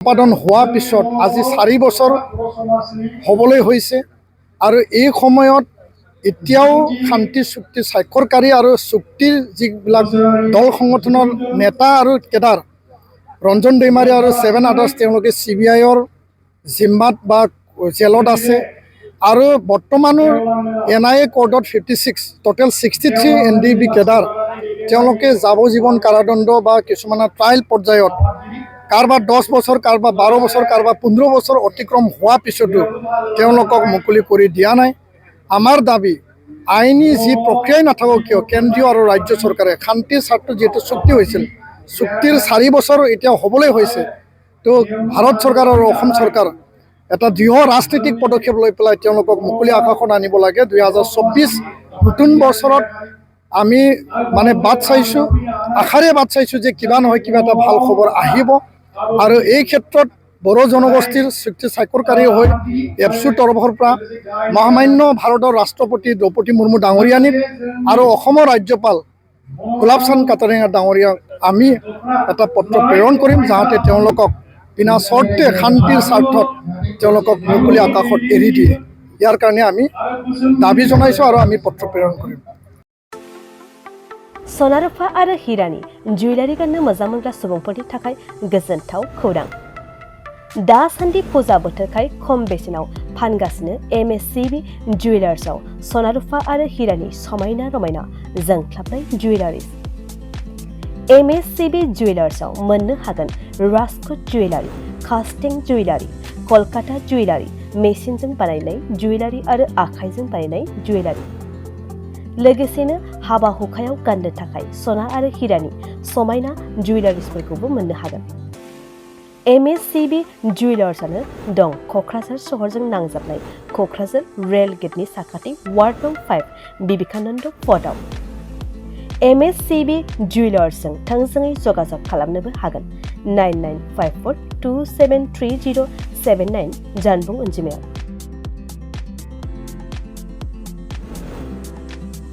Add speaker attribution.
Speaker 1: সম্পাদন হোৱাৰ পিছত আজি 4 বছৰ হ'বলৈ হৈছে আৰু এই সময়ত এতিয়াও শান্তি চুক্তি স্বাক্ষৰকাৰী আৰু চুক্তিৰ যিবিলাক দল সংগঠনৰ নেতা আৰু কেডাৰ ৰঞ্জন দৈমাৰী আৰু 7 আদাৰ্ছ তেওঁলোকে CBIৰ জিম্মাত বা জেলত আছে আৰু বৰ্তমানো NIA কোৰ্টত 56 টোটেল 63 Ndfb কেডাৰ তেওঁলোকে যাৱজ্জীৱন কাৰাদণ্ড বা কিছুমানৰ ট্ৰায়েল পৰ্যায়ত কাৰোবাৰ 10 বছৰ কাৰোবাৰ 12 বছৰ কাৰোবাৰ 15 বছৰ অতিক্ৰম হোৱাৰ পিছতো তেওঁলোকক মুকলি কৰি দিয়া নাই আমাৰ দাবী আইনী যি প্ৰক্ৰিয়াই নাথাকক কিয় কেন্দ্ৰীয় আৰু ৰাজ্য চৰকাৰে শান্তিৰ স্বাৰ্থত যেটো চুক্তি হৈছিল চুক্তিৰ 4 বছৰ এতিয়া হ'বলৈ হৈছে তো ভাৰত চৰকাৰ আৰু অসম চৰকাৰ এটা দৃঢ় ৰাজনৈতিক পদক্ষেপ লৈ পেলাই তেওঁলোকক মুকলি আকাশত আনিব লাগে 2024 নতুন বছৰত আমি মানে বাট চাইছো আশাৰে বাট চাইছো যে কিবা নহয় কিবা এটা ভাল খবৰ আহিব আৰু এই ক্ষেত্ৰত বড়ো জনগোষ্ঠীৰ চুক্তি স্বাক্ষৰকাৰী হৈ এপছুৰ তৰফৰ পৰা মহামান্য ভাৰতৰ ৰাষ্ট্ৰপতি দ্ৰৌপদী মুৰ্মু ডাঙৰীয়ানীক আৰু অসমৰ ৰাজ্যপাল গোলাপচান্দ কাটাৰিঙা ডাঙৰীয়াক আমি এটা পত্ৰ প্ৰেৰণ কৰিম যাতে তেওঁলোকক বিনা চৰ্তে শান্তিৰ স্বাৰ্থত তেওঁলোকক মুকলি আকাশত এৰি দিয়ে ইয়াৰ কাৰণে আমি দাবী জনাইছো আৰু আমি পত্ৰ প্ৰেৰণ কৰিম
Speaker 2: सनारुफा आरो हिरानि जुवेलारि गाननो मोजां मोनग्रा सुबुंफोरनि थाखाय गोजोनथाव खौरां दासान्दि फुजा बोथोरखाय खम बेसेनाव फानगासिनो MSCB जुवेलार्सआव सनारुफा आरो हिरानि समायना रमायना जोंख्लाबनाय जुवेलारिज MSCB जुवेलार्सआव मोननो हागोन Rajkot jewellery कास्टिं jewellery Kolkata jewellery मेसिनजों बानायनाय जुवेलारि आरो आखाइजों बानायनाय जुवेलारि लोगोसेनो हाबा हुखायाव गाननो थाखाय सना आरो हिरानि समायना जुवेलारिसफोरखौबो मोननो हागोन MSCB जुवेलार्सआनो दं क'क्राझार सहरजों नांजाबनाय क'क्राझार रेल गेटनि साखाथि वार्ड नं 5 बिबेकानन्द फर्टआव MSCB जुवेलार्सजों थोंजोङै जगाजग खालामनोबो हागोन 9954273079 जानबुं अनजिमायाव